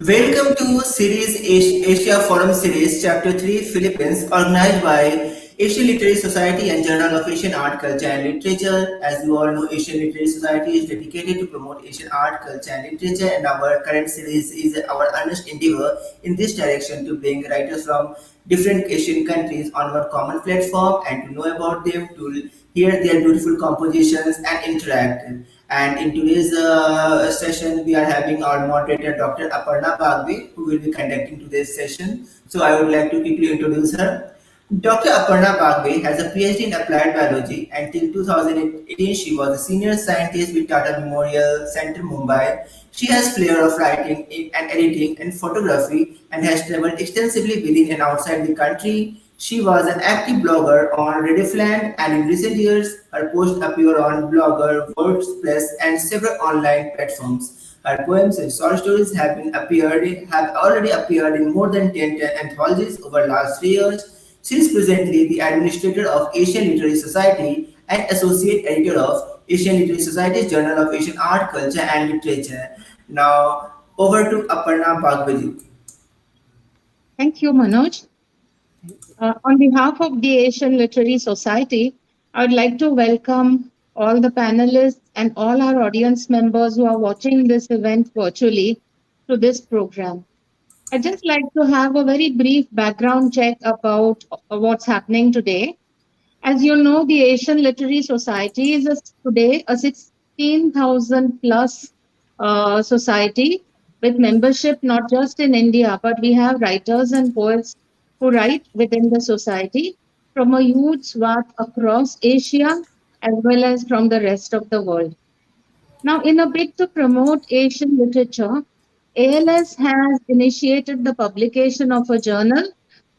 Welcome to series Asia Forum Series Chapter 3 Philippines organized by Asian Literary Society and Journal of Asian Art, Culture and Literature. As you all know, Asian Literary Society is dedicated to promote Asian art, culture and literature, and our current series is our earnest endeavor in this direction to bring writers from different Asian countries on one common platform and to know about them, to hear their beautiful compositions and interact. And in today's session, we are having our moderator, Dr. Aparna Bagwe, who will be conducting today's session. So I would like to quickly introduce her. Dr. Aparna Bagwe has a PhD in applied biology. Until 2018, she was a senior scientist with Tata Memorial Center, Mumbai. She has flair of writing and editing and photography and has traveled extensively within and outside the country. She was an active blogger on Reddifland, and in recent years, her posts appear on Blogger, WordPress, and several online platforms. Her poems and short stories have already appeared in more than 10 anthologies over the last 3 years. She is presently the administrator of Asian Literary Society and associate editor of Asian Literary Society's Journal of Asian Art, Culture, and Literature. Now, over to Aparna Bagwe. Thank you, Manoj. On behalf of the Asian Literary Society, I would like to welcome all the panelists and all our audience members who are watching this event virtually to this program. I'd just like to have a very brief background check about what's happening today. As you know, the Asian Literary Society is today a 16,000 plus society with membership not just in India, but we have writers and poets who write within the society from a huge swath across Asia as well as from the rest of the world. Now, in a bid to promote Asian literature, ALS has initiated the publication of a journal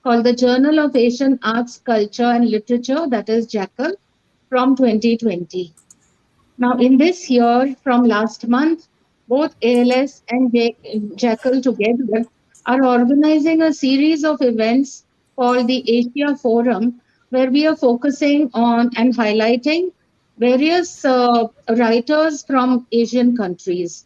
called the Journal of Asian Arts, Culture and Literature, that is JAACL, from 2020. Now, in this year, from last month, both ALS and JAACL together are organizing a series of events called the Asia Forum, where we are focusing on and highlighting various writers from Asian countries.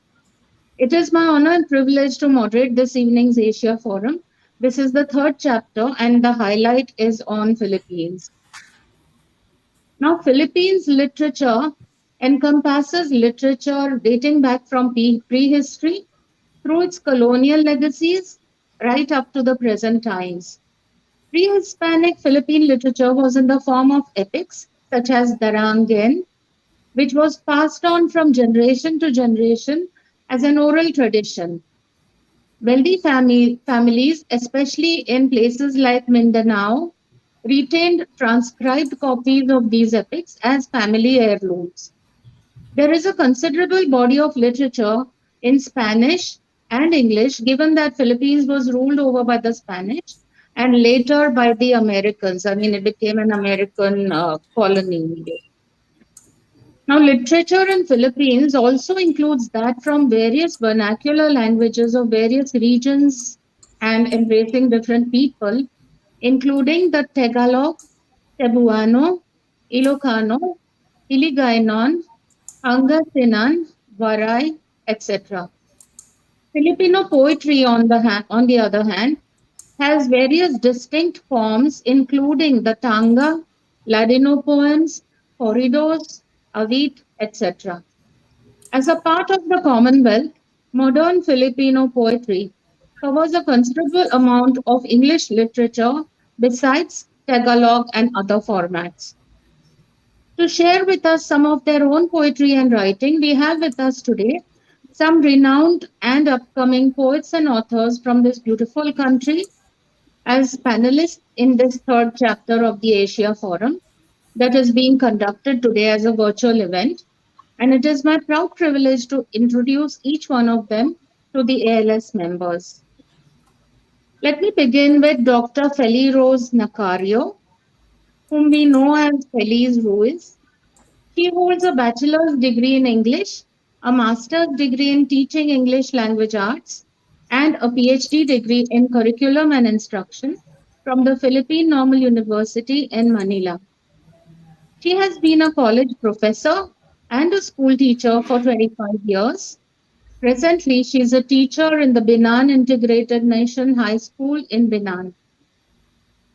It is my honor and privilege to moderate this evening's Asia Forum. This is the third chapter, and the highlight is on Philippines. Now, Philippines literature encompasses literature dating back from prehistory through its colonial legacies right up to the present times. Pre-Hispanic Philippine literature was in the form of epics such as Darangen, which was passed on from generation to generation as an oral tradition. Wealthy families, especially in places like Mindanao, retained transcribed copies of these epics as family heirlooms. There is a considerable body of literature in Spanish and English, given that Philippines was ruled over by the Spanish and later by the Americans. I mean, it became an American colony. Now, literature in Philippines also includes that from various vernacular languages of various regions and embracing different people, including the Tagalog, Cebuano, Ilocano, Hiligaynon, Pangasinan, Waray, etc. Filipino poetry, on the other hand, has various distinct forms, including the Tanga, Ladino poems, corridors, Avit, etc. As a part of the Commonwealth, modern Filipino poetry covers a considerable amount of English literature besides Tagalog and other formats. To share with us some of their own poetry and writing, we have with us today some renowned and upcoming poets and authors from this beautiful country as panelists in this third chapter of the Asia Forum that is being conducted today as a virtual event. And it is my proud privilege to introduce each one of them to the ALS members. Let me begin with Dr. Fely Rose Nacario, whom we know as Fely's Ruiz. She holds a bachelor's degree in English, a master's degree in teaching English language arts, and a PhD degree in curriculum and instruction from the Philippine Normal University in Manila. She has been a college professor and a school teacher for 25 years. Presently, she is a teacher in the Binan Integrated Nation High School in Binan.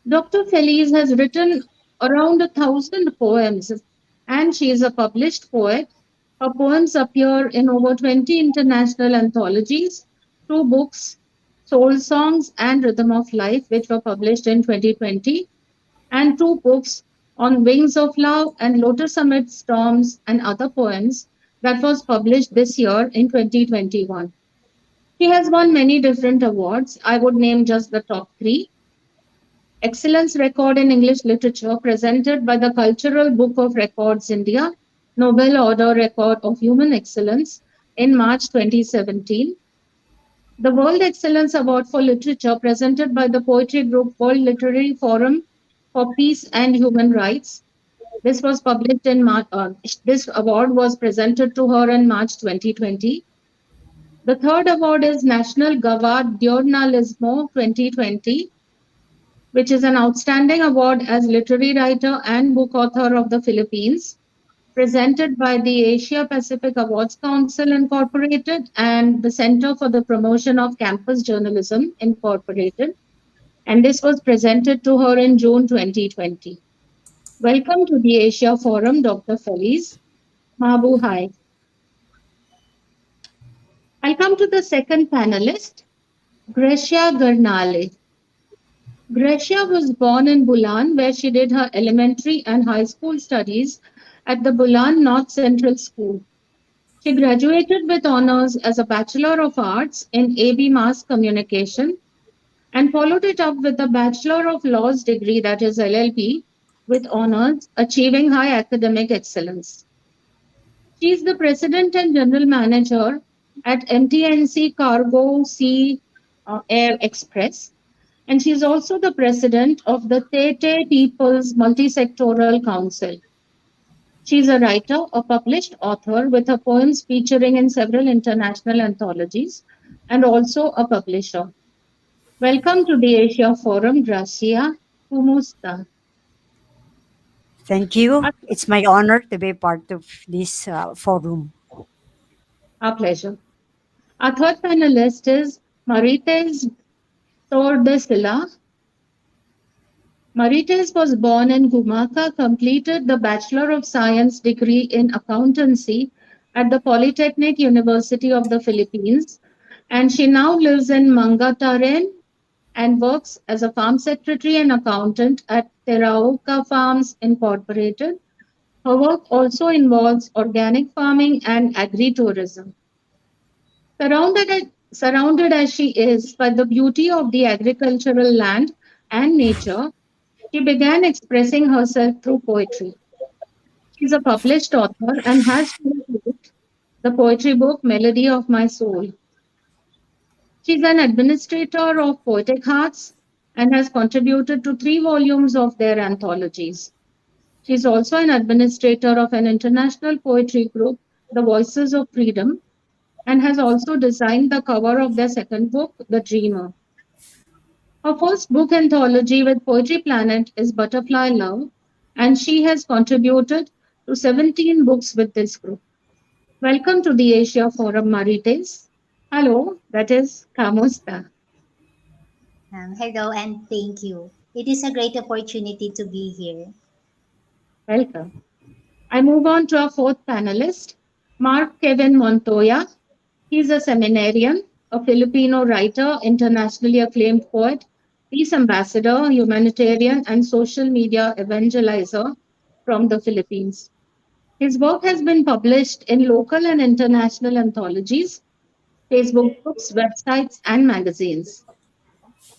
Dr. Feliz has written around 1,000 poems and she is a published poet. Her poems appear in over 20 international anthologies, two books, Soul Songs and Rhythm of Life, which were published in 2020, and two books on Wings of Love and Lotus Amid Storms and Other Poems that was published this year in 2021. She has won many different awards. I would name just the top three. Excellence Record in English Literature presented by the Cultural Book of Records India, Nobel Order Record of Human Excellence in March 2017. The World Excellence Award for Literature presented by the poetry group World Literary Forum for Peace and Human Rights. This was published in March. This award was presented to her in March 2020. The third award is National Gawad Giornalismo 2020, which is an outstanding award as literary writer and book author of the Philippines, presented by the Asia Pacific Awards Council Incorporated and the Center for the Promotion of Campus Journalism Incorporated. And this was presented to her in June 2020. Welcome to the Asia Forum, Dr. Feliz. Mabu, hi. I'll come to the second panelist, Gracia Gernale. Gracia was born in Bulan, where she did her elementary and high school studies at the Bulan North Central School. She graduated with honors as a Bachelor of Arts in AB Mass Communication and followed it up with a Bachelor of Laws degree, that is LLB, with honors, achieving high academic excellence. She is the President and General Manager at MTNC Cargo Sea Air Express, and she is also the President of the Tete People's Multisectoral Council. She is a writer, a published author with her poems featuring in several international anthologies, and also a publisher. Welcome to the Asia Forum, Gracia. Kumusta? Thank you. Our, It's my honor to be part of this forum. our pleasure. Our third panelist is Marites Tordecilla. Marites was born in Gumaka, completed the Bachelor of Science degree in Accountancy at the Polytechnic University of the Philippines, and she now lives in Mangataren and works as a farm secretary and accountant at Terauca Farms Incorporated. Her work also involves organic farming and agritourism. Surrounded as she is by the beauty of the agricultural land and nature, she began expressing herself through poetry. She is a published author and has written the poetry book Melody of My Soul. She is an administrator of Poetic Hearts and has contributed to 3 volumes of their anthologies. She is also an administrator of an international poetry group, The Voices of Freedom, and has also designed the cover of their second book, The Dreamer. Her first book anthology with Poetry Planet is Butterfly Love, and she has contributed to 17 books with this group. Welcome to the Asia Forum, Marites. Hello, that is Kamusta. Hello and thank you. It is a great opportunity to be here. Welcome. I move on to our fourth panelist, Mark Kevin Montoya. He's a seminarian, a Filipino writer, internationally acclaimed poet, peace ambassador, humanitarian, and social media evangelizer from the Philippines. His work has been published in local and international anthologies, Facebook groups, websites, and magazines.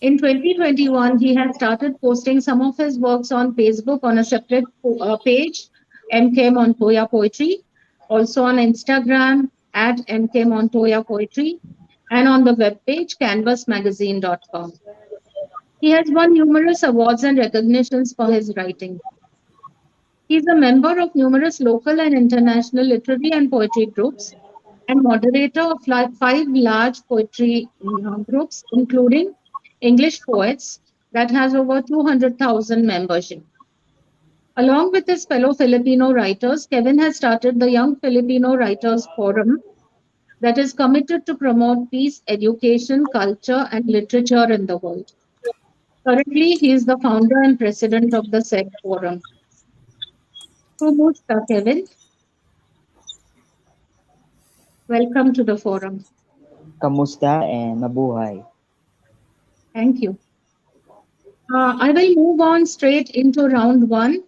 In 2021, he has started posting some of his works on Facebook on a separate page, MK Montoya Poetry, also on Instagram at MK Montoya Poetry, and on the webpage canvasmagazine.com. He has won numerous awards and recognitions for his writing. He is a member of numerous local and international literary and poetry groups and moderator of 5 large poetry groups, including English Poets, that has over 200,000 membership. Along with his fellow Filipino writers, Kevin has started the Young Filipino Writers Forum, that is committed to promote peace, education, culture, and literature in the world. Currently, he is the founder and president of the SEC Forum. Kumusta, Kevin? Welcome to the forum. Kamusta and mabuhay? Thank you. I will move on straight into round one.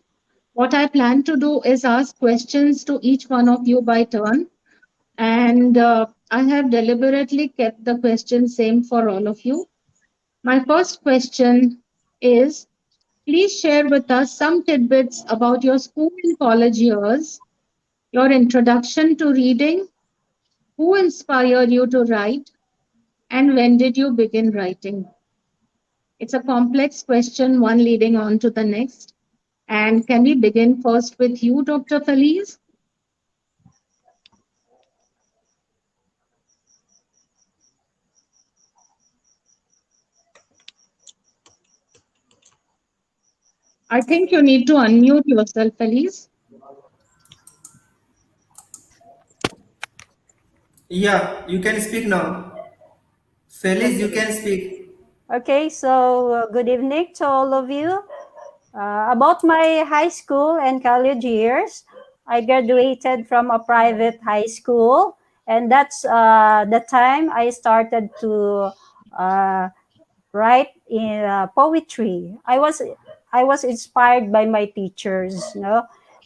What I plan to do is ask questions to each one of you by turn. And I have deliberately kept the question same for all of you. My first question is, please share with us some tidbits about your school and college years, your introduction to reading, who inspired you to write, and when did you begin writing? It's a complex question, one leading on to the next. And can we begin first with you, Dr. Feliz? I think you need to unmute yourself, Feliz. Yeah, you can speak now. Feliz, you Okay. can speak. Okay, so good evening to all of you. About my high school and college years, I graduated from a private high school, and that's the time I started to uh, write in poetry. I was inspired by my teachers.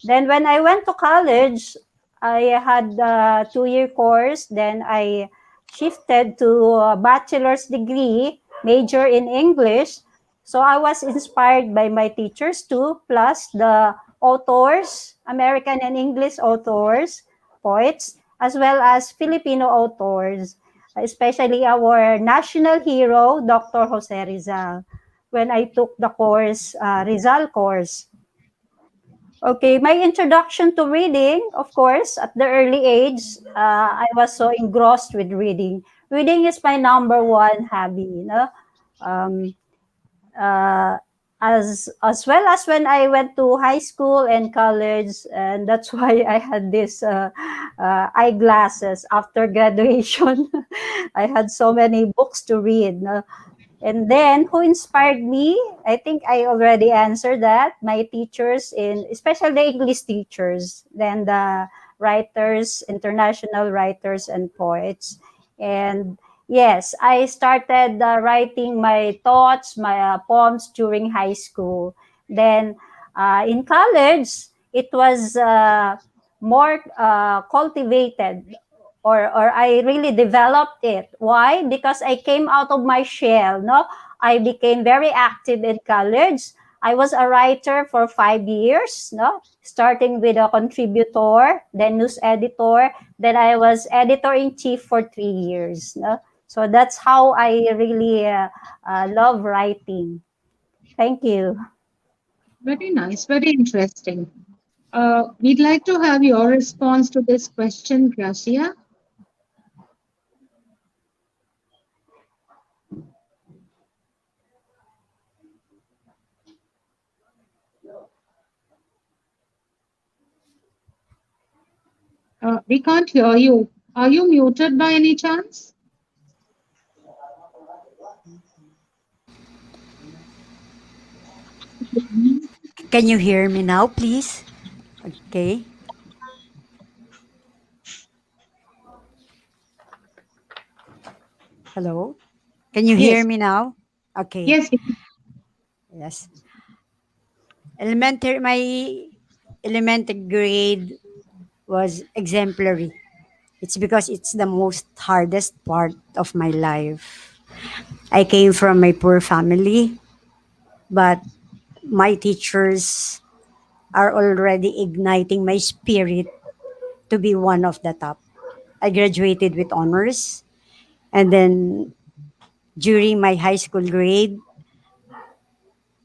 Then when I went to college, I had a 2 year course. Then I shifted to a bachelor's degree, major in English. So I was inspired by my teachers too, plus the authors, American and English authors, poets, as well as Filipino authors, especially our national hero, Dr. Jose Rizal, when I took the course, Rizal course. Okay, my introduction to reading, of course, at the early age, I was so engrossed with reading. Reading is my number one hobby. Um, uh, as well as when I went to high school and college, and that's why I had this eyeglasses after graduation. I had so many books to read. No? And then, who inspired me? I think I already answered that. My teachers, especially the English teachers, then the writers, international writers and poets. And yes, I started writing my thoughts, my poems during high school. Then in college, it was more cultivated, or I really developed it. Why? Because I came out of my shell. No, I became very active in college. I was a writer for 5 years. No, starting with a contributor, then news editor, then I was editor in chief for 3 years. No, so that's how I really love writing. Thank you. Very nice, very interesting. We'd like to have your response to this question, Gracia. We can't hear you. Are you muted by any chance? Can you hear me now, please? Okay. Hello. Can you hear Yes, me now? Okay. yes. Yes. My elementary grade was exemplary. It's because it's the most hardest part of my life. I came from a poor family, but my teachers are already igniting my spirit to be one of the top. I graduated with honors, and then during my high school grade,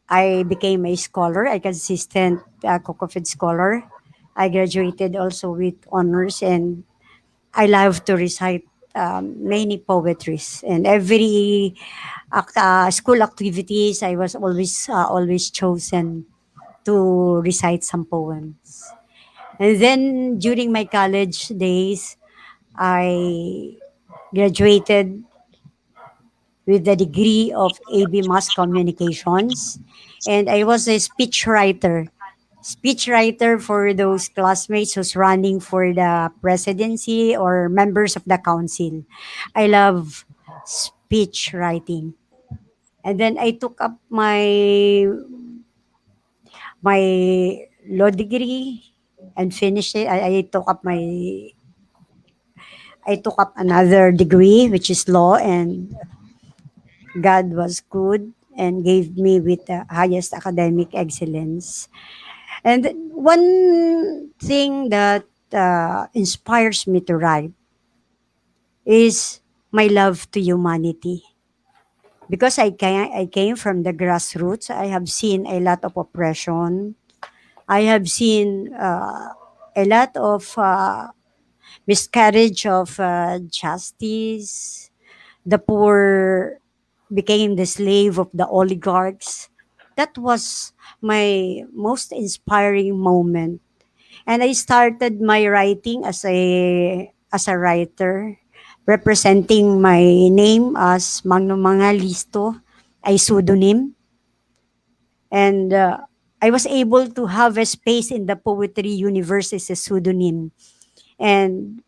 I became a scholar, a consistent COCOFED scholar. I graduated also with honors, and I love to recite many poetries, and every school activities I was always chosen to recite some poems. And then during my college days, I graduated with the degree of AB Mass Communications, and I was a speechwriter. Speechwriter for those classmates who's running for the presidency or members of the council. I love speech writing. And then I took up my law degree and finished it. I took up another degree which is law, and God was good and gave me with the highest academic excellence. And one thing that inspires me to write is my love to humanity. Because I came from the grassroots, I have seen a lot of oppression. I have seen a lot of miscarriage of justice. The poor became the slave of the oligarchs. That was my most inspiring moment. And I started my writing as a writer, representing my name as Magno Mangalisto, a pseudonym. And I was able to have a space in the poetry universe as a pseudonym. And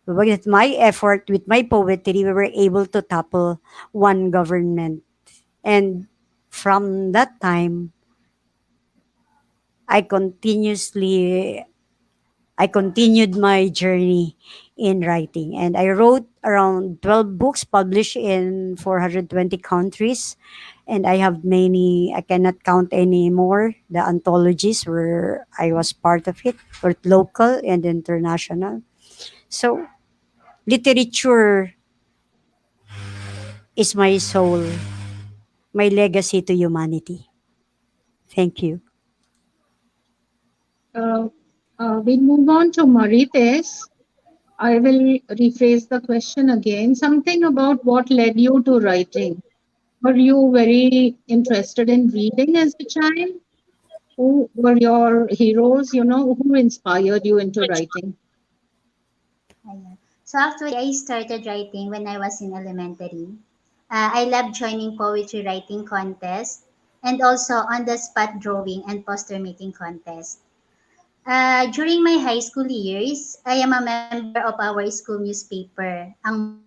with my effort, with my poetry, we were able to topple one government. And from that time, I continuously I continued my journey in writing, and I wrote around 12 books published in 420 countries, and I have many, I cannot count anymore, the anthologies where I was part of it, both local and international. So literature is my soul, my legacy to humanity. Thank you. Uh, we'll move on to Marites. I will rephrase the question again. Something about what led you to writing. Were you very interested in reading as a child? Who were your heroes? Who inspired you into writing? Ayan. So actually, I started writing when I was in elementary. I loved joining poetry writing contests and also on-the-spot drawing and poster making contests. During my high school years, I am a member of our school newspaper, ang Moog.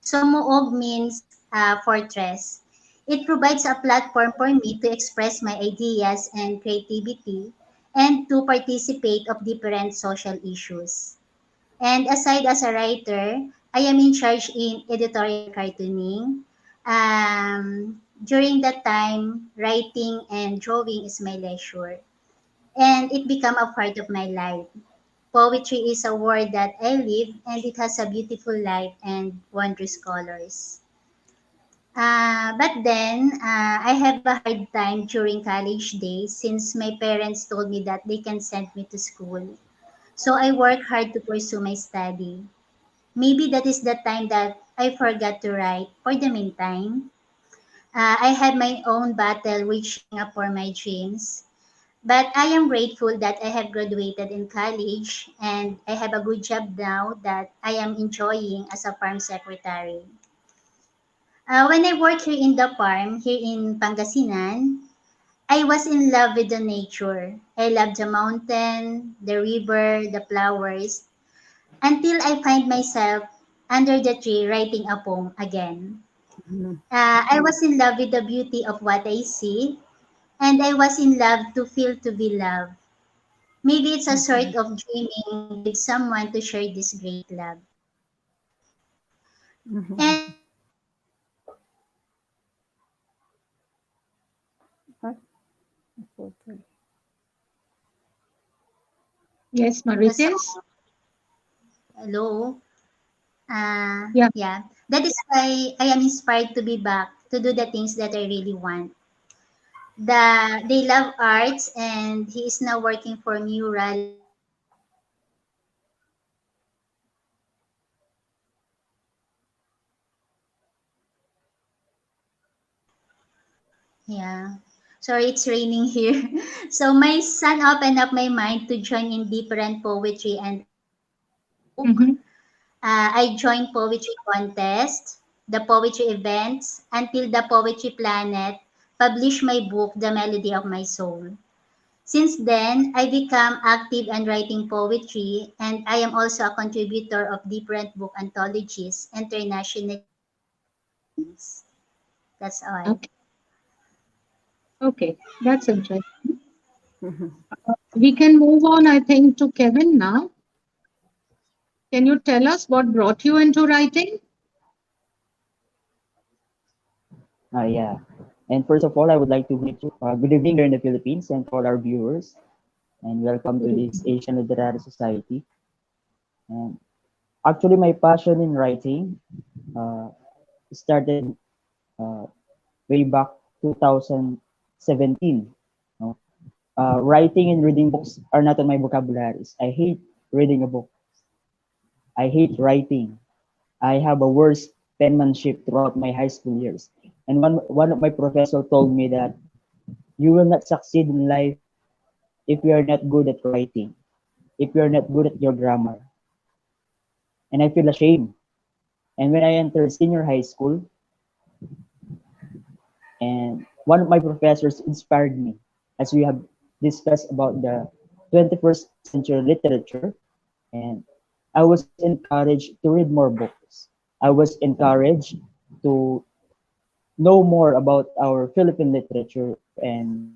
So Moog means fortress. It provides a platform for me to express my ideas and creativity and to participate of different social issues. And aside as a writer, I am in charge in editorial cartooning. During that time, writing and drawing is my leisure. And it became a part of my life. Poetry is a word that I live and it has a beautiful life and wondrous colors. But then, I have a hard time during college days since my parents told me that they can send me to school. So I work hard to pursue my study. Maybe that is the time that I forgot to write. For the meantime, I had my own battle reaching up for my dreams. But I am grateful that I have graduated in college and I have a good job now that I am enjoying as a farm secretary. When I work here in the farm, here in Pangasinan, I was in love with the nature. I love the mountain, the river, the flowers, until I find myself under the tree writing a poem again. I was in love with the beauty of what I see, and I was in love to feel to be loved. Maybe it's a sort of dreaming with someone to share this great love. And Yes, the song, Marites? hello, Yeah. yeah, that is why I am inspired to be back to do the things that I really want. They love arts, and he is now working for mural and painting. Yeah. Sorry, it's raining here. So my son opened up my mind to join in different poetry and art projects. book. Mm-hmm. I joined poetry contests, the poetry events, until the Poetry Planet published my book, The Melody of My Soul. Since then, I become active and writing poetry, and I am also a contributor of different book anthologies internationally and in the Philippines. That's all. Okay. Okay. That's interesting. We can move on, I think, to Kevin now. Can you tell us what brought you into writing? Yeah. And first of all, I would like to greet you. Good evening here in the Philippines and to all our viewers. And welcome to this Asian Literary Society. And actually, my passion in writing uh, started uh, way back 2017. No? Writing and reading books are not on my vocabularies. I hate reading a book. I hate writing. I have a worse penmanship throughout my high school years. And one of my professors told me that you will not succeed in life if you are not good at writing, if you are not good at your grammar. And I feel ashamed. And when I entered senior high school, and one of my professors inspired me, as we have discussed about the 21st century literature, and I was encouraged to read more books. I was encouraged to know more about our Philippine literature and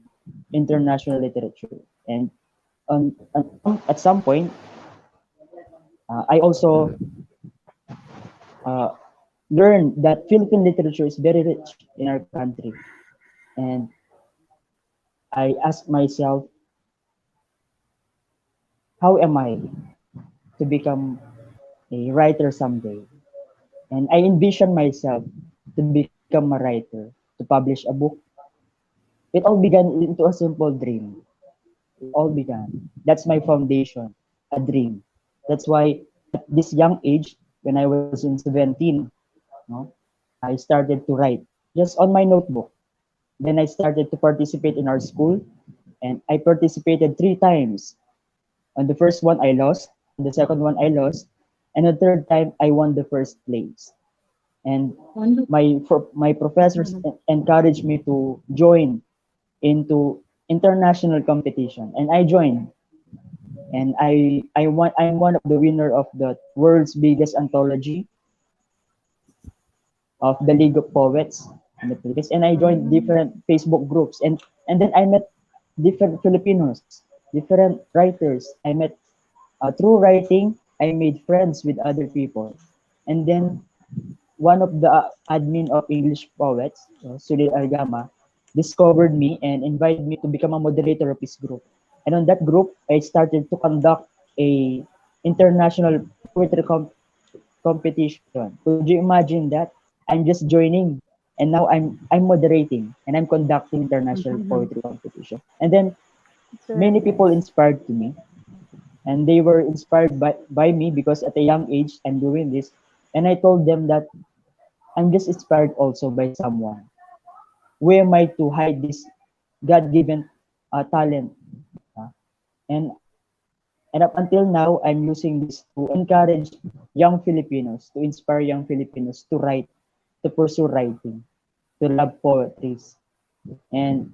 international literature. And at some point, I also uh, learned that Philippine literature is very rich in our country. And I asked myself, how am I to become a writer someday? And I envisioned myself to become a writer, to publish a book. It all began into a simple dream. It all began. That's my foundation, a dream. That's why at this young age, when I was in 17, no, I started to write just on my notebook. Then I started to participate in our school, and I participated 3 times. On the first one, I lost. On the second one, I lost. And the third time, I won the first place. And Wonderful. my professors encouraged me to join into international competition, and I joined. And I'm one of the winner of the world's biggest anthology of the League of Poets in the Philippines. And I joined different Facebook groups, and then I met different Filipinos, different writers. I met through writing. I made friends with other people, and then one of the admin of English Poets, Sudhir Argama, discovered me and invited me to become a moderator of his group. And on that group, I started to conduct a international poetry competition. Could you imagine that? I'm just joining, and now I'm moderating and I'm conducting international poetry competition. And then It's very many people nice. inspired to me, and they were inspired by me because at a young age I'm doing this. And I told them that I'm just inspired also by someone. Who am I to hide this God-given talent? Uh, and and up until now, I'm using this to encourage young Filipinos, to inspire young Filipinos to write, to pursue writing, to love poetry. And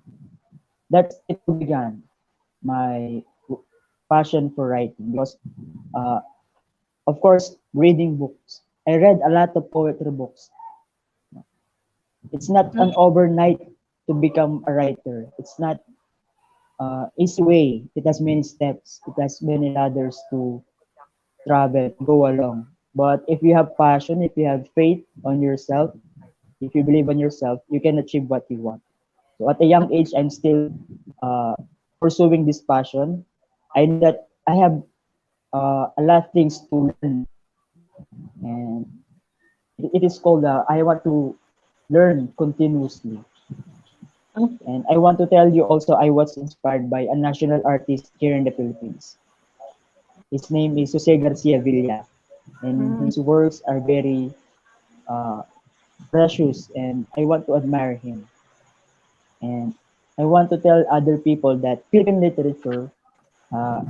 that's it all began, my passion for writing. Because, uh, of course, reading books. I read a lot of poetry books. It's not an Okay. overnight to become a writer. It's not easy way. It has many steps. It has many ladders to travel, to go along. But if you have passion, if you have faith on yourself, if you believe on yourself, you can achieve what you want. So at a young age, I'm still uh, pursuing this passion. I know that I have a lot of things to learn, and it is called I want to learn continuously. Okay. And I want to tell you also, I was inspired by a national artist here in the Philippines. His name is Jose Garcia Villa, and his works are very uh, precious, and I want to admire him. And I want to tell other people that Philippine literature uh,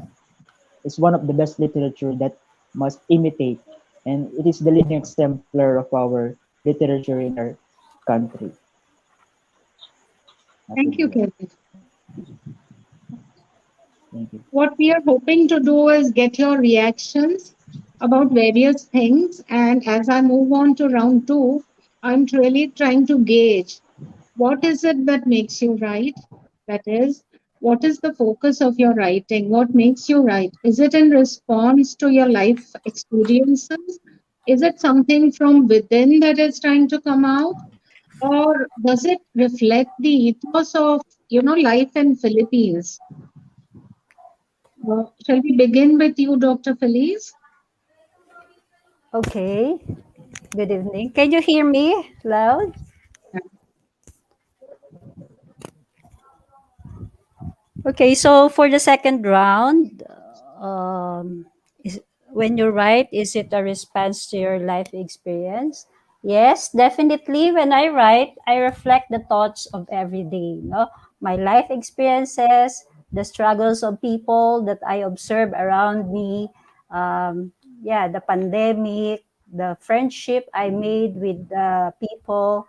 is one of the best literature that must imitate, and it is the living exemplar of our literature in our country. That Thank would be you, all. Kevin. Thank you. What we are hoping to do is get your reactions about various things. And as I move on to round two, I'm really trying to gauge what is it that makes you write? That is, what is the focus of your writing? What makes you write? Is it in response to your life experiences? Is it something from within that is trying to come out? Or does it reflect the ethos of, life in Philippines? Shall we begin with you, Dr. Feliz? Okay. Good evening. Can you hear me loud? Okay, so for the second round, is, when you write, is it a response to your life experience? Yes, definitely. When I write, I reflect the thoughts of every day. My life experiences, the struggles of people that I observe around me. Yeah, the pandemic, the friendship I made with people.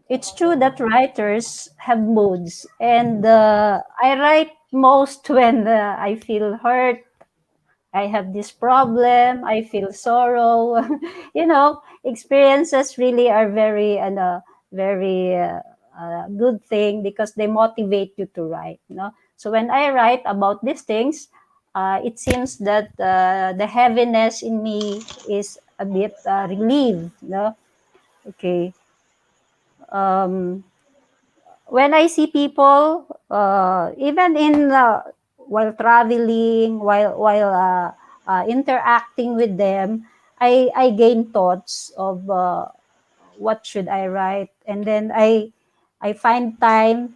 It's true that writers have moods, and I write most when I feel hurt. I have this problem. I feel sorrow. Experiences really are very good thing because they motivate you to write. So when I write about these things, it seems that the heaviness in me is a bit relieved. Okay. Um, when I see people, even in while traveling, while interacting with them, I gain thoughts of what should I write, and then I find time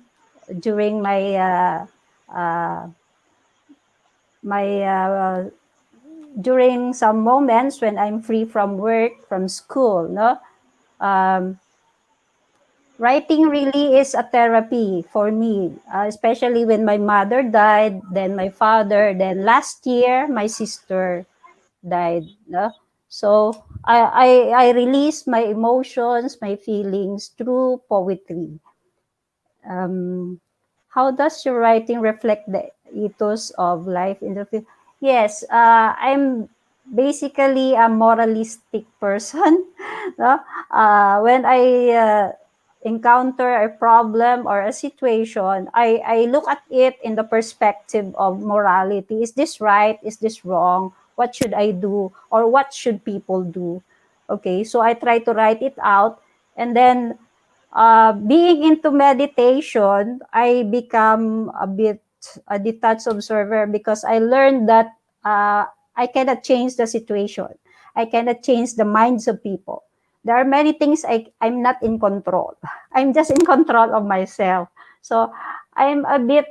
during uh, my during some moments when I'm free from work, from school. No. Um, Writing really is a therapy for me, especially when my mother died, then my father, then last year my sister died. No? So I release my emotions, my feelings through poetry. Um, how does your writing reflect the ethos of life in the field? Yes, I'm basically a moralistic person. No? When I encounter a problem or a situation, I look at it in the perspective of morality. Is this right? Is this wrong? What should I do? Or what should people do? Okay, so I try to write it out, and then being into meditation, I become a bit a detached observer because I learned that I cannot change the situation. I cannot change the minds of people. There are many things I'm not in control. I'm just in control of myself. So I'm a bit,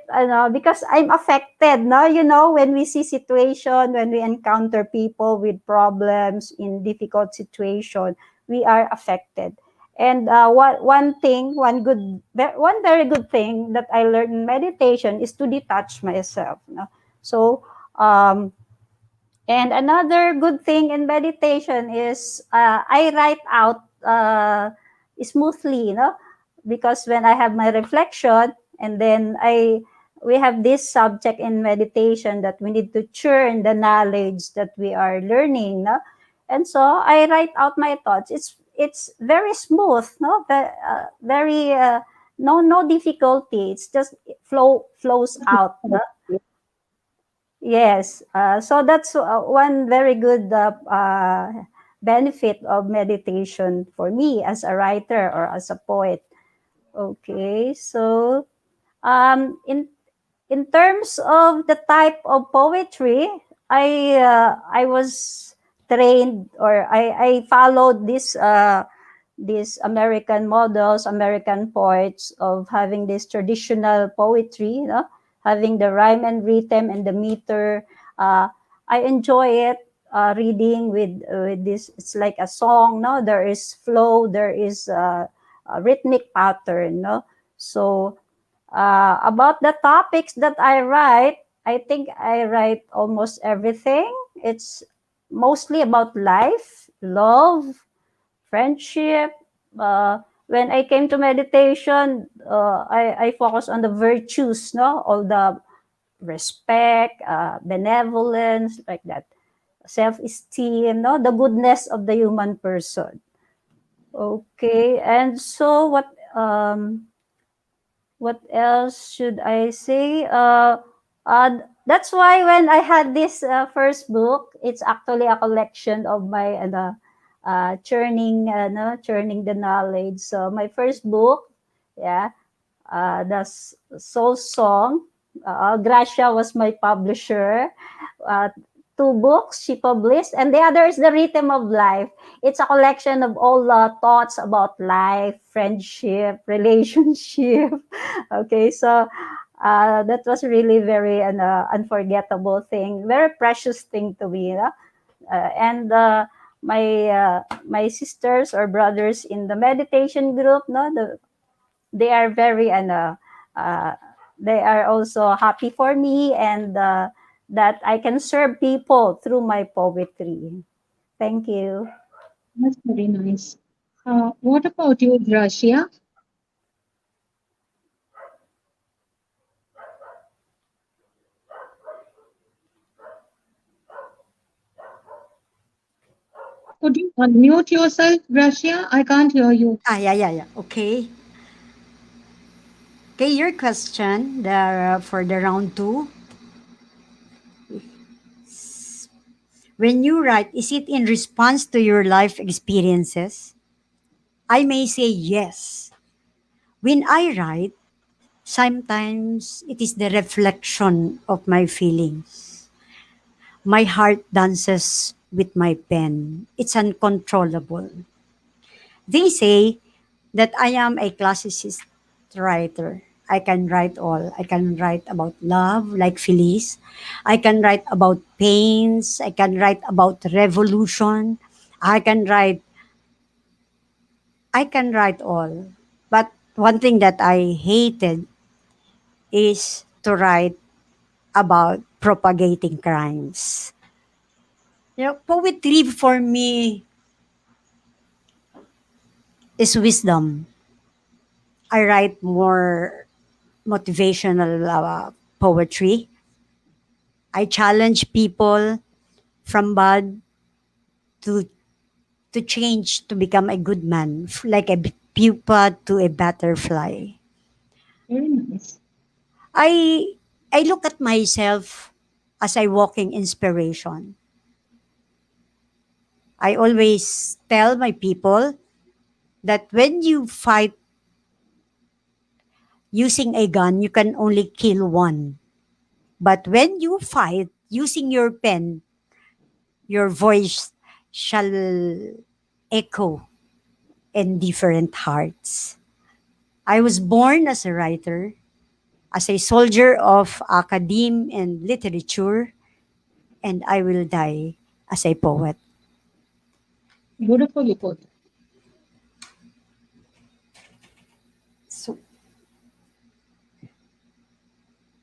because I'm affected. No, when we see situation, when we encounter people with problems in difficult situation, we are affected. And one very good thing that I learned in meditation is to detach myself. So, um, and another good thing in meditation is I write out smoothly, because when I have my reflection, and then we have this subject in meditation that we need to churn the knowledge that we are learning, and so I write out my thoughts. It's very smooth, no, very no difficulty. It's just flows out. No? Yes. So that's one very good benefit of meditation for me as a writer or as a poet. Okay. So in terms of the type of poetry, I was trained, or I followed these American models, American poets of having this traditional poetry, having the rhyme and rhythm and the meter. Uh, I enjoy it, reading with this. It's like a song, no? There is flow, there is a rhythmic pattern, no? So about the topics that I write, I think I write almost everything. It's mostly about life, love, friendship. Uh, when I came to meditation, I focus on the virtues, no, all the respect, benevolence, like that, self-esteem, no, the goodness of the human person. Okay, and so what else should I say? That's why when I had this first book, it's actually a collection of my churning, churning the knowledge. So my first book, yeah, the Soul Song. Gracia was my publisher. Uh, two books she published, and the other is The Rhythm of Life. It's a collection of all the thoughts about life, friendship, relationship. Okay, so that was really very an unforgettable thing, very precious thing to me. And my sisters or brothers in the meditation group, no, they are very uh, they are also happy for me, and that I can serve people through my poetry. Thank you. That's very nice. What about you, Gracia? Could you unmute yourself, Gracia? I can't hear you. Yeah. Okay. Okay, your question for the round two. When you write, is it in response to your life experiences? I may say yes. When I write, sometimes it is the reflection of my feelings. My heart dances with my pen. It's uncontrollable. They say that I am a classicist writer. I can write all. I can write about love, like Felice. I can write about pains. I can write about revolution. I can write. I can write all. But one thing that I hated is to write about propagating crimes. Poetry for me is wisdom. I write more motivational poetry. I challenge people from bad to to change to become a good man, like a pupa to a butterfly. Very nice. I I look at myself as a walking inspiration. I always tell my people that when you fight using a gun, you can only kill one. But when you fight using your pen, your voice shall echo in different hearts. I was born as a writer, as a soldier of academe and literature, and I will die as a poet. Beautifully put. So,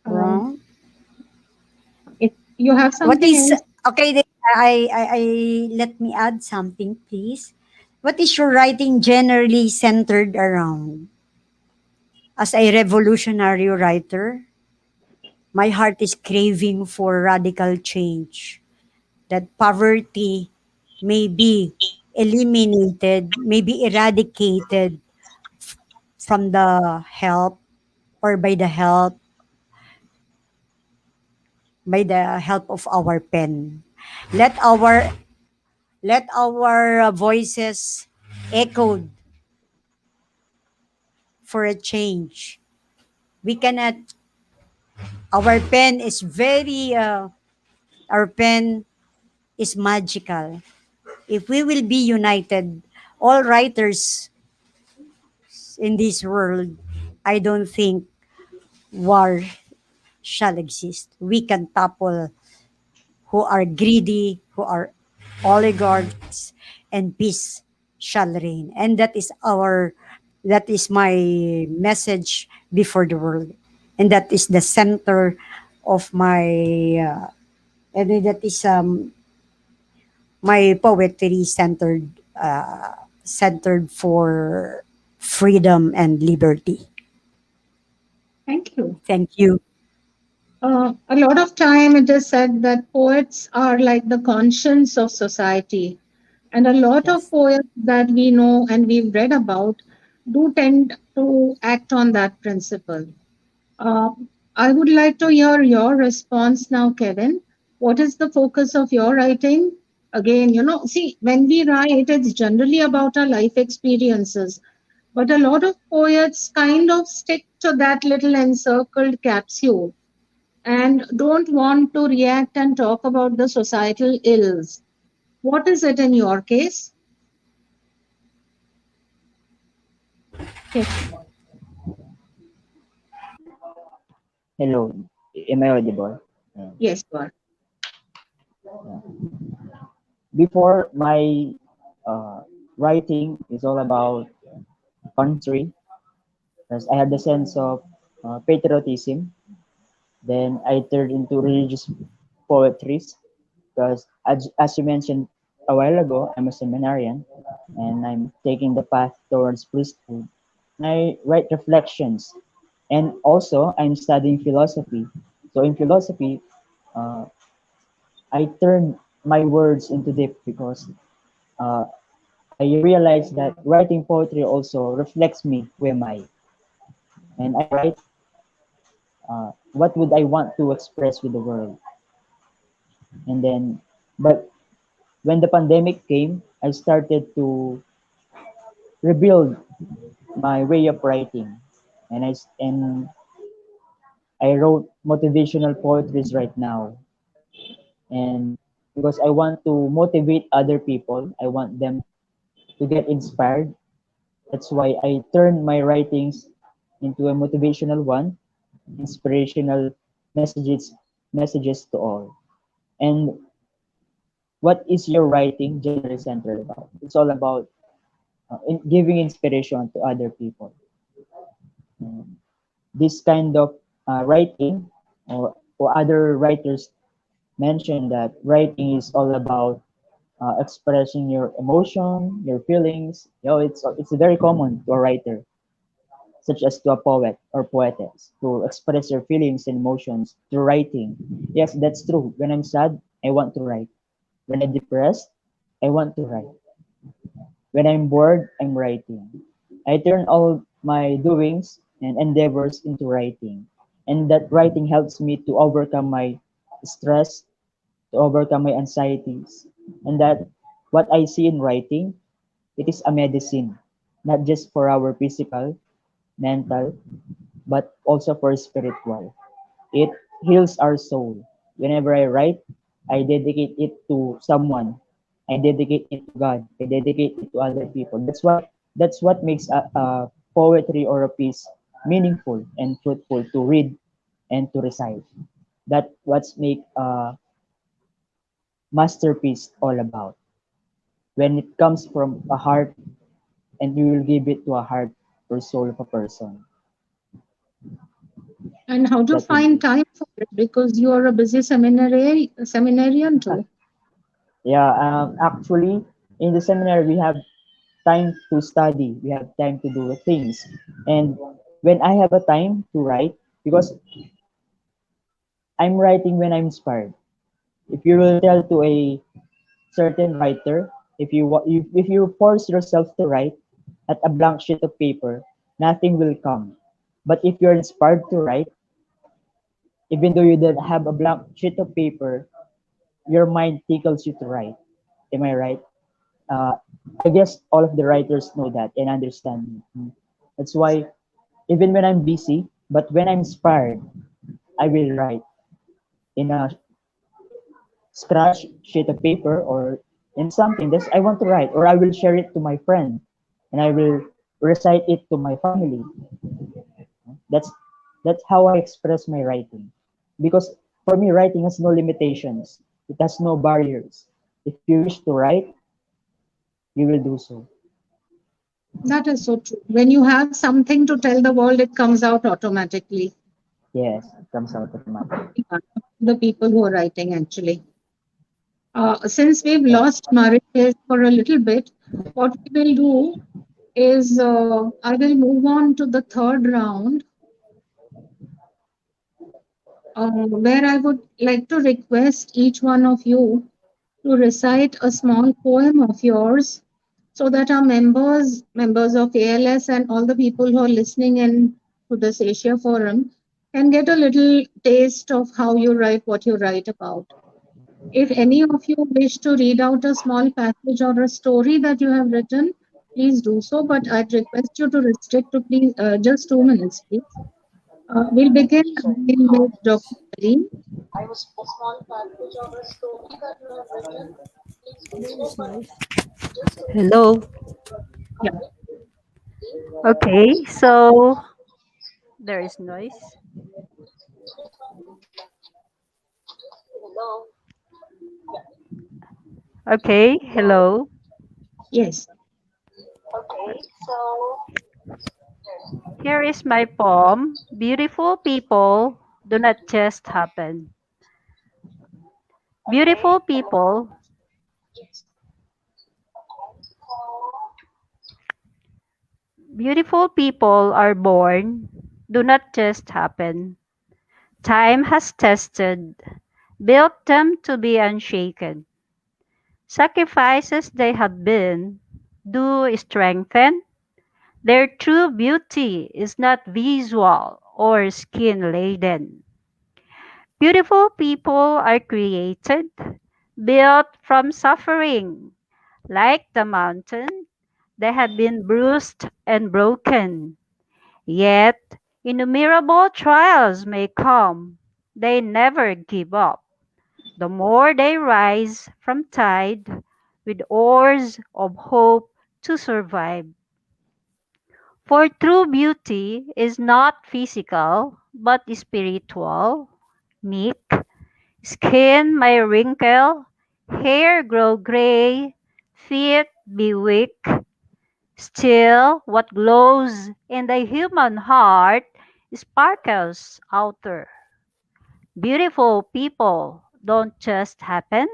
Um, wrong. if you have What something is else, okay? I let me add something, please. What is your writing generally centered around? As a revolutionary writer, my heart is craving for radical change. That poverty may be eliminated, may be eradicated from the help or by the help of our pen. Let our let our voices echoed for a change. We cannot. Our pen is very. Our pen is magical. If we will be united, all writers in this world, I don't think war shall exist. We can topple who are greedy, who are oligarchs, and peace shall reign. And that is my message before the world. And that is the center of my and that is my poetry centered for freedom and liberty. Thank you. Thank you. A lot of time it is said that poets are like the conscience of society. And a lot of Yes. poets that we know and we've read about do tend to act on that principle. Uh, I would like to hear your response now, Kevin. What is the focus of your writing? Again, see, when we write, it's generally about our life experiences. But a lot of poets kind of stick to that little encircled capsule and don't want to react and talk about the societal ills. What is it in your case? Yes, Hello, am I audible? yes, God. Before, my uh, writing is all about country, because I had the sense of patriotism. Then I turned into religious poetries, because as you mentioned a while ago, I'm a seminarian and I'm taking the path towards priesthood. And I write reflections, and also I'm studying philosophy. So in philosophy, uh, I turn my words into deep, because uh, I realize that writing poetry also reflects me, who am I, and I write what would I want to express with the world. And then, but when the pandemic came, I started to rebuild my way of writing, and I wrote motivational poetries right now, and because I want to motivate other people, I want them to get inspired. That's why I turned my writings into a motivational one, inspirational messages to all. And what is your writing generally centered about? It's all about giving inspiration to other people. This kind of writing, or other writers mention that writing is all about expressing your emotion, your feelings. It's very common to a writer, such as to a poet or poetess, to express your feelings and emotions through writing. Yes, that's true. When I'm sad, I want to write. When I'm depressed, I want to write. When I'm bored, I'm writing. I turn all my doings and endeavors into writing. And that writing helps me to overcome my stress, to overcome my anxieties. And that what I see in writing, it is a medicine, not just for our physical, mental, but also for spiritual. It heals our soul. Whenever I write, I dedicate it to someone. I dedicate it to God. I dedicate it to other people. That's what makes a poetry or a piece meaningful and fruitful to read and to recite. That's what's make a masterpiece all about. When it comes from a heart, and you will give it to a heart or soul of a person. And how to That would find be. time for it because you are a busy seminarian too. Yeah, actually, in the seminar, we have time to study, we have time to do things. And when I have a time to write, because I'm writing when I'm inspired. If you will tell to a certain writer, if you force yourself to write at a blank sheet of paper, nothing will come. But if you're inspired to write, even though you don't have a blank sheet of paper, your mind tickles you to write. Am I right? Uh, I guess all of the writers know that and understand me. That's why even when I'm busy, but when I'm inspired, I will write in a scratch sheet of paper or in something that I want to write, or I will share it to my friend and I will recite it to my family. That's that's how I express my writing. Because for me, writing has no limitations. It has no barriers. If you wish to write, you will do so. That is so true. When you have something to tell the world, it comes out automatically. Yes, it comes out automatically. Yeah, the people who are writing actually. Since we've lost Marites for a little bit, what we will do is I will move on to the third round, where I would like to request each one of you to recite a small poem of yours so that our members of ALS and all the people who are listening in to this Asia Forum can get a little taste of how you write what you write about. If any of you wish to read out a small passage or a story that you have written, please do so, but I'd request you to restrict to please just 2 minutes, please. We'll begin again with Dr. Kareem. Hello. Yeah, Okay, so there is noise. Okay, hello. yes. Here is my poem. Beautiful people do not just happen. Beautiful people, beautiful people are born, do not just happen. Time has tested, built them to be unshaken. Sacrifices they have been, do strengthen. Their true beauty is not visual or skin laden. Beautiful people are created, built from suffering. Like the mountain, they have been bruised and broken. Yet, innumerable trials may come. They never give up. The more they rise from tide with oars of hope to survive. For true beauty is not physical but spiritual. Meek, skin may wrinkle, hair grow gray, feet be weak. Still, what glows in the human heart sparkles outer. Beautiful people don't just happen,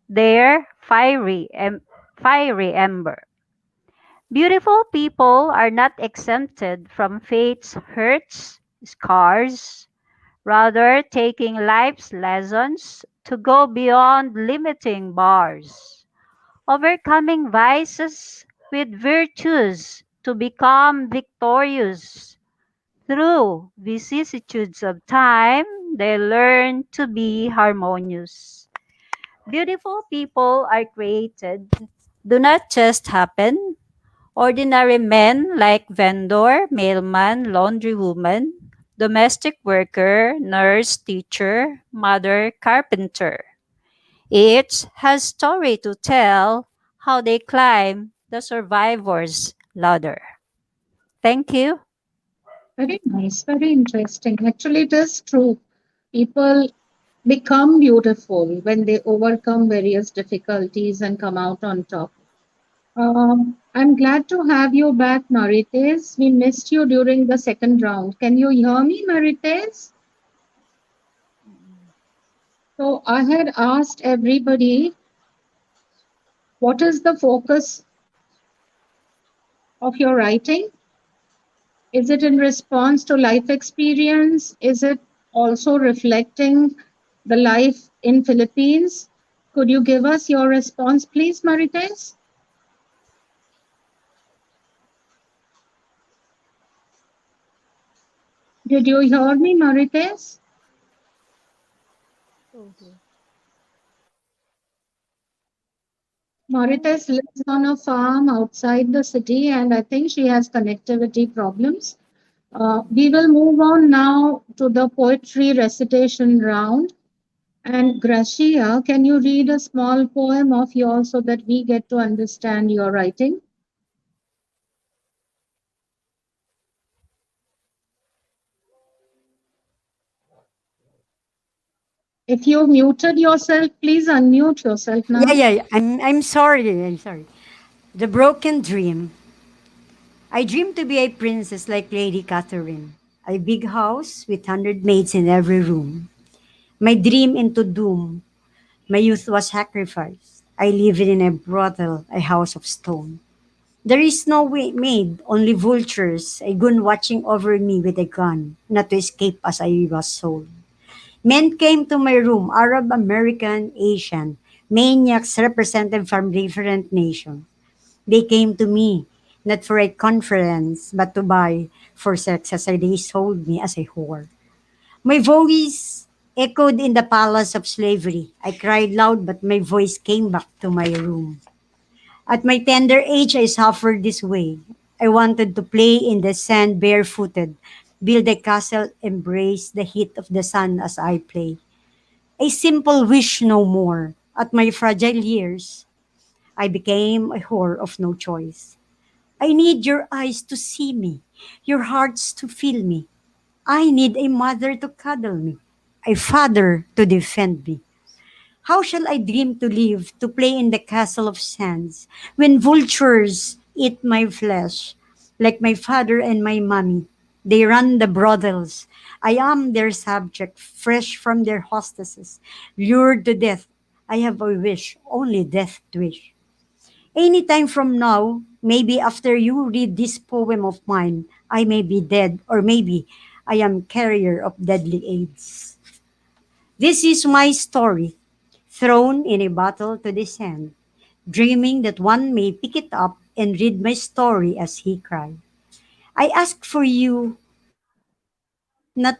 they're fiery ember. Beautiful people are not exempted from fate's hurts, scars, rather taking life's lessons to go beyond limiting bars, overcoming vices with virtues to become victorious. Through vicissitudes of time, they learn to be harmonious. Beautiful people are created, do not just happen. Ordinary men like vendor, mailman, laundry woman, domestic worker, nurse, teacher, mother, carpenter. Each has story to tell how they climb the survivor's ladder. Thank you. Very nice, very interesting. Actually, it is true. People become beautiful when they overcome various difficulties and come out on top. I'm glad to have you back, Marites. We missed you during the second round. Can you hear me, Marites? So I had asked everybody, what is the focus of your writing? Is it in response to life experience? Is it also reflecting the life in Philippines? Could you give us your response, please, Marites? Did you hear me, Marites? Marites lives on a farm outside the city, and I think she has connectivity problems. We will move on now to the poetry recitation round. And Gracia, can you read a small poem of yours so that we get to understand your writing? If you muted yourself, please unmute yourself Yeah, now. yeah, yeah. I'm sorry. I'm sorry. The broken dream. I dream to be a princess like Lady Catherine. A big house with 100 maids in every room. My dream into doom. My youth was sacrificed. I lived in a brothel, a house of stone. There is no way maid, only vultures, a gun watching over me with a gun, not to escape as I was sold. Men came to my room, Arab, American, Asian, maniacs represented from different nations. They came to me, not for a conference, but to buy for sex as they sold me as a whore. My voice echoed in the palace of slavery. I cried loud, but my voice came back to my room. At my tender age, I suffered this way. I wanted to play in the sand barefooted, build a castle, embrace the heat of the sun as I play. A simple wish no more. At my fragile years, I became a whore of no choice. I need your eyes to see me, your hearts to feel me. I need a mother to cuddle me, a father to defend me. How shall I dream to live, to play in the castle of sands, when vultures eat my flesh, like my father and my mommy? They run the brothels. I am their subject, fresh from their hostesses, lured to death. I have a wish, only death to wish. Anytime from now, maybe after you read this poem of mine, I may be dead, or maybe I am carrier of deadly AIDS. This is my story, thrown in a bottle to the sand, dreaming that one may pick it up and read my story as he cried. I ask for you not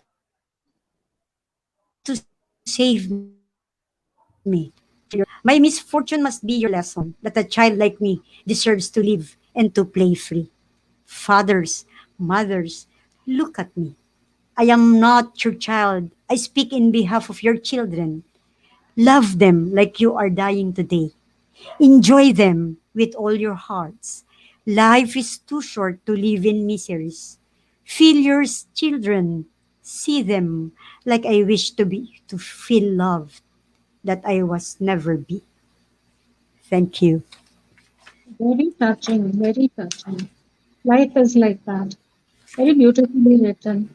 to save me, for your love to save me. My misfortune must be your lesson that a child like me deserves to live and to play free. Fathers, mothers, look at me. I am not your child. I speak in behalf of your children. Love them like you are dying today. Enjoy them with all your hearts. Life is too short to live in miseries. Feel your children. See them like I wish to be, to feel loved that I was never be. Thank you. Very touching, very touching. Life is like that. Very beautifully written.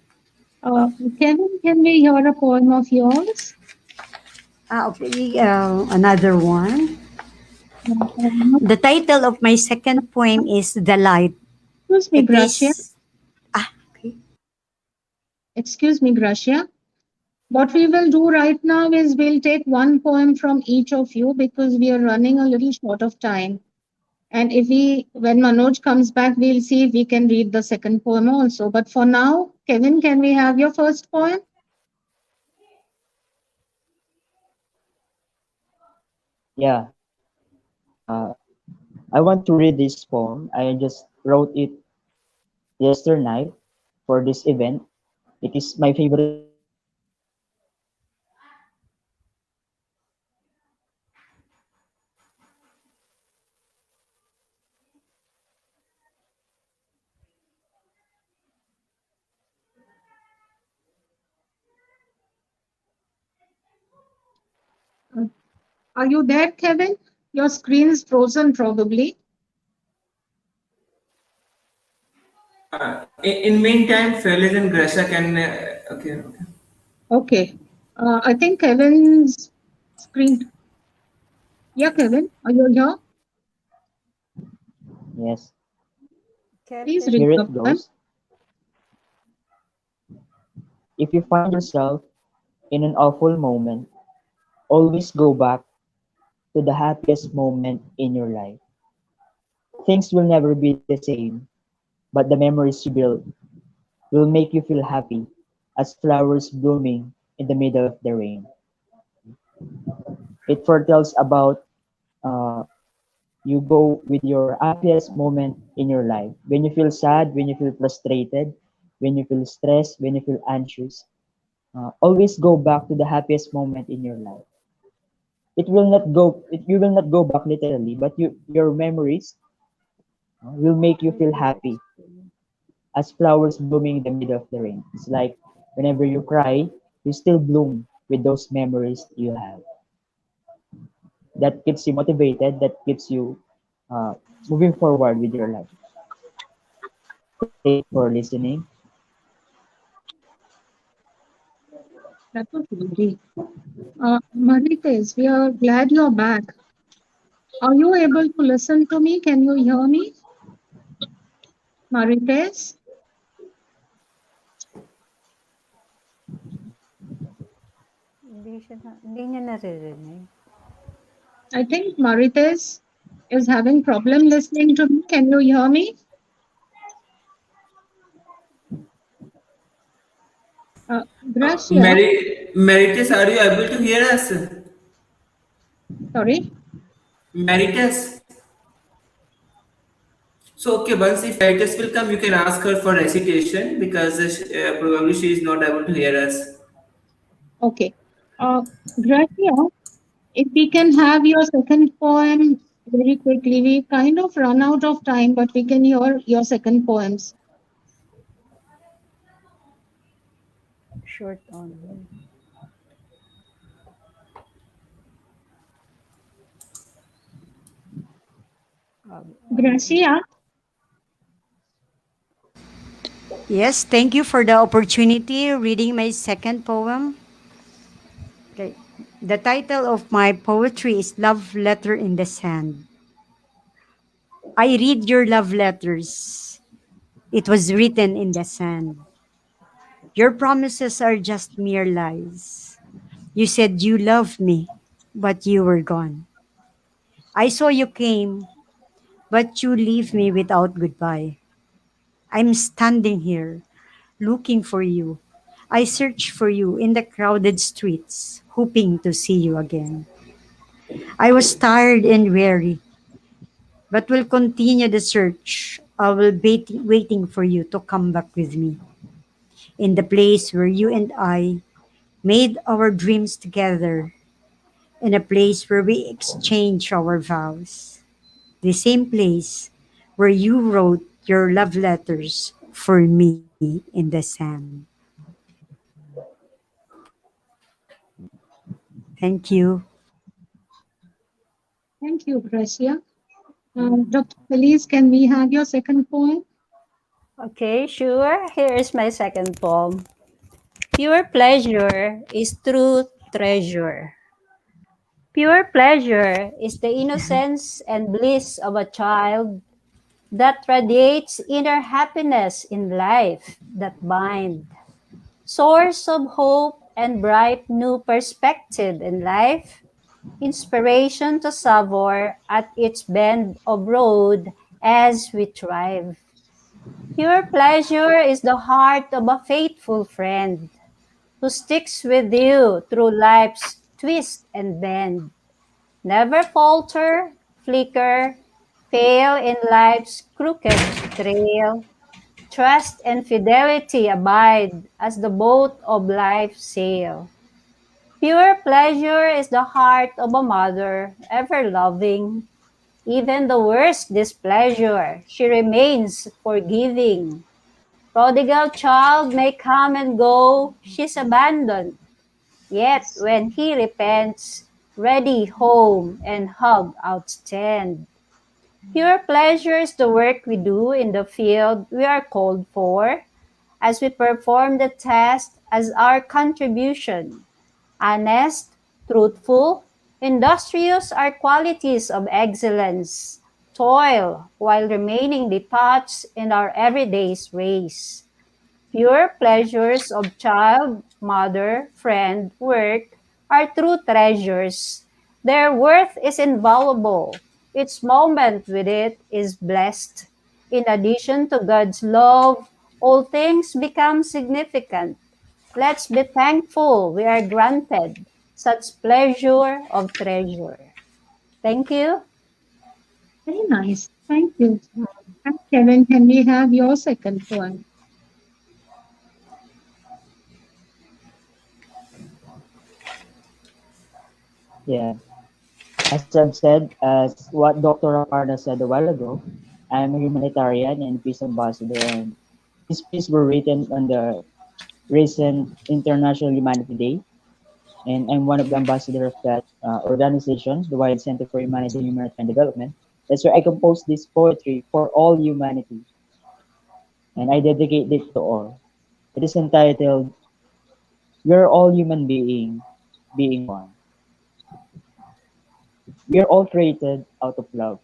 Kevin, can we hear a poem of yours? Okay, another one. The title of my second poem is The Light. Excuse me, It Gracia. is. Okay. Excuse me, Gracia. What we will do right now is we'll take one poem from each of you because we are running a little short of time. And when Manoj comes back, we'll see if we can read the second poem also. But for now, Kevin, can we have your first poem? Yeah. I want to read this poem. I just wrote it yesterday night for this event. It is my favorite poem. Uh, Are you there, Kevin? Your screen is frozen, probably. In meantime, Fely and Gracia can. Okay. Okay. I think Kevin's screen. Yeah, Kevin, are you here? Yes. Please Kevin. read Here the it poem. goes. If you find yourself in an awful moment, always go back to the happiest moment in your life. Things will never be the same, but the memories you build will make you feel happy as flowers blooming in the middle of the rain. It foretells about uh, you go with your happiest moment in your life. When you feel sad, when you feel frustrated, when you feel stressed, when you feel anxious, always go back to the happiest moment in your life. You will not go back literally, but your memories will make you feel happy as flowers blooming in the middle of the rain. It's like whenever you cry, you still bloom with those memories you have. That keeps you motivated, that keeps you uh, moving forward with your life. Thank you for listening. That was lovely. Marites, we are glad you're back. Are you able to listen to me? Can you hear me? Marites? Hindi niya naririnig. I think Marites is having problem listening to me. Can you hear me? Gracia, Marites, are you able to hear us? sorry. Marites. So, okay, once if Marites will come, you can ask her for recitation because probably she is not able to hear us. Okay. Uh, Gracia, if we can have your second poem very quickly, we kind of run out of time, but we can hear your second poems. Short only. Gracia, Yes, thank you for the opportunity reading my second poem. Okay. The title of my poetry is Love Letter in the Sand. I read your love letters. It was written in the sand. Your promises are just mere lies. You said you loved me, but you were gone. I saw you came, but you leave me without goodbye. I'm standing here, looking for you. I search for you in the crowded streets, hoping to see you again. I was tired and weary, but will continue the search. I will be waiting for you to come back with me in the place where you and I made our dreams together, in a place where we exchanged our vows, the same place where you wrote your love letters for me in the sand. Thank you. thank you, Gracia. Dr. Feliz, can we have your second poem? Okay, sure. Here is my second poem. Pure pleasure is true treasure. Pure pleasure is the innocence and bliss of a child that radiates inner happiness in life that bind. Source of hope and bright new perspective in life, inspiration to savor at each bend of road as we thrive. Pure pleasure is the heart of a faithful friend who sticks with you through life's twist and bend. Never falter, flicker, fail in life's crooked trail. Trust and fidelity abide as the boat of life sail. Pure pleasure is the heart of a mother, ever loving. Even the worst displeasure, she remains forgiving. Prodigal child may come and go, she's abandoned. Yet when he repents, ready home and hug outstand. Pure pleasure is the work we do in the field we are called for, as we perform the task as our contribution. Honest, truthful, industrious are qualities of excellence. Toil while remaining detached in our everyday's race. Pure pleasures of child, mother, friend, work are true treasures. Their worth is invaluable. Each moment with it is blessed. In addition to God's love, all things become significant. Let's be thankful we are granted such pleasure of treasure. Thank you. Very nice. Thank you. And Kevin, can we have your second poem? Yeah. As I've said, as what Dr. Aparna said a while ago, I'm a humanitarian and peace ambassador, and these pieces were written on the recent International Humanity Day, and I'm one of the ambassador of that organization, the Wide Center for Humanity, Humanitarian Development. That's why I composed this poetry for all humanity, and I dedicate it to all. It is entitled We are all human being one. We are all created out of love.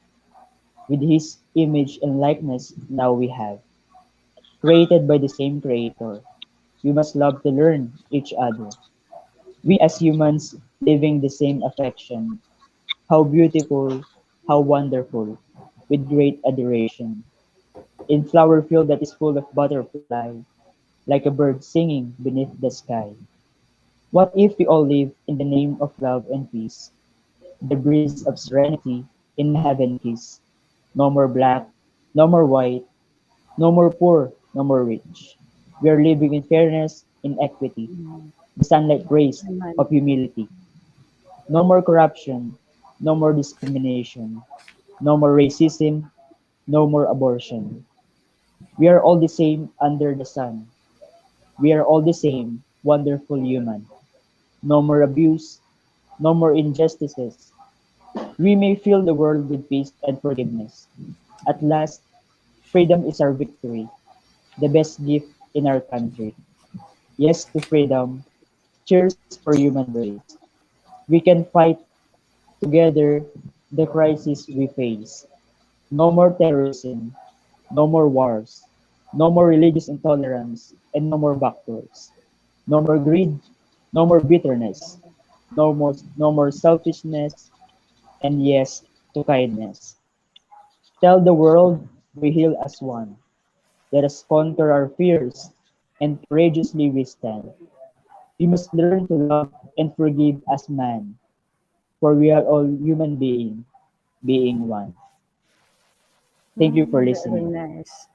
With his image and likeness now we have. Created by the same creator. We must love to learn each other. We as humans living the same affection. How beautiful, how wonderful, with great adoration. In flower field that is full of butterfly, like a bird singing beneath the sky. What if we all live in the name of love and peace? The breeze of serenity in a heaven kiss. No more black, no more white, no more poor, no more rich. We are living in fairness, in equity, Mm. the sunlight rays Naman. of humility. No more corruption, no more discrimination, no more racism, no more abortion. We are all the same under the sun. We are all the same, wonderful human. No more abuse, no more injustices. We may fill the world with peace and forgiveness. At last, freedom is our victory, the best gift in our country. Yes to freedom. Cheers for human race. We can fight together the crisis we face. No more terrorism, no more wars, no more religious intolerance, and no more backdoors. No more greed, no more bitterness, no more selfishness, and yes to kindness. Tell the world we heal as one. Let us conquer our fears and courageously we stand. We must learn to love and forgive as man, for we are all human being one. Thank you for Very listening. nice.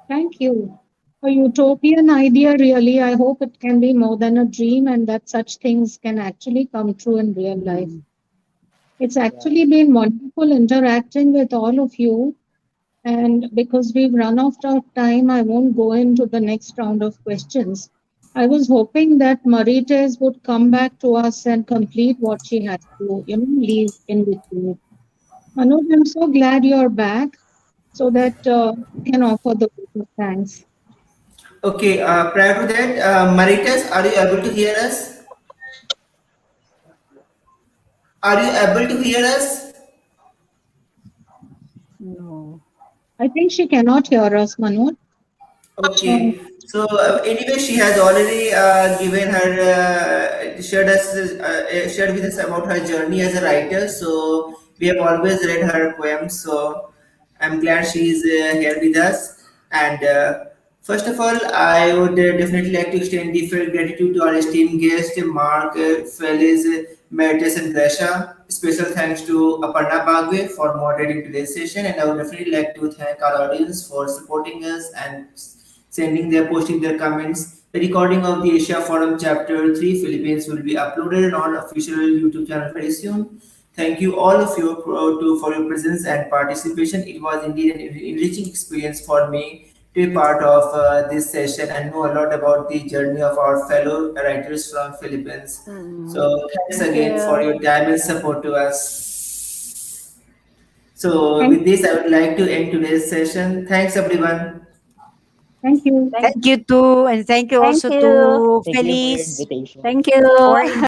Thank you. A utopian idea, really. I hope it can be more than a dream and that such things can actually come true in real life. Mm. It's Yeah. actually been wonderful interacting with all of you. And because we've run out of time, I won't go into the next round of questions. I was hoping that Marites would come back to us and complete what she has to, leave in between. Manoj, I'm so glad you're back so that we can offer the vote of thanks. Okay, prior to that, Marites, are you able to hear us? Are you able to hear us? No. I think she cannot hear us, Manoj. Um, Okay, so anyway, she has already given her shared with us about her journey as a writer. So we have always read her poems. So I'm glad she is here with us. And first of all, I would definitely like to extend the full gratitude to our esteemed guest, Mark, Fely, Marites, and Gracia. Special thanks to Aparna Bagwe for moderating today's session, and I would definitely like to thank our audience for supporting us and posting their comments. The recording of the Asia Forum Chapter 3 Philippines will be uploaded on official YouTube channel very soon. Thank you all of you for your presence and participation. It was indeed an enriching experience for me to be part of this session and know a lot about the journey of our fellow writers from Philippines. So thanks Thank again for you. your time and support to us. So thank, with this, I would like to end today's session. Thanks everyone. thank you. Thank, Thank you too, and thank you thank also you. to Thank you for your Felice invitation. Thank for you. inviting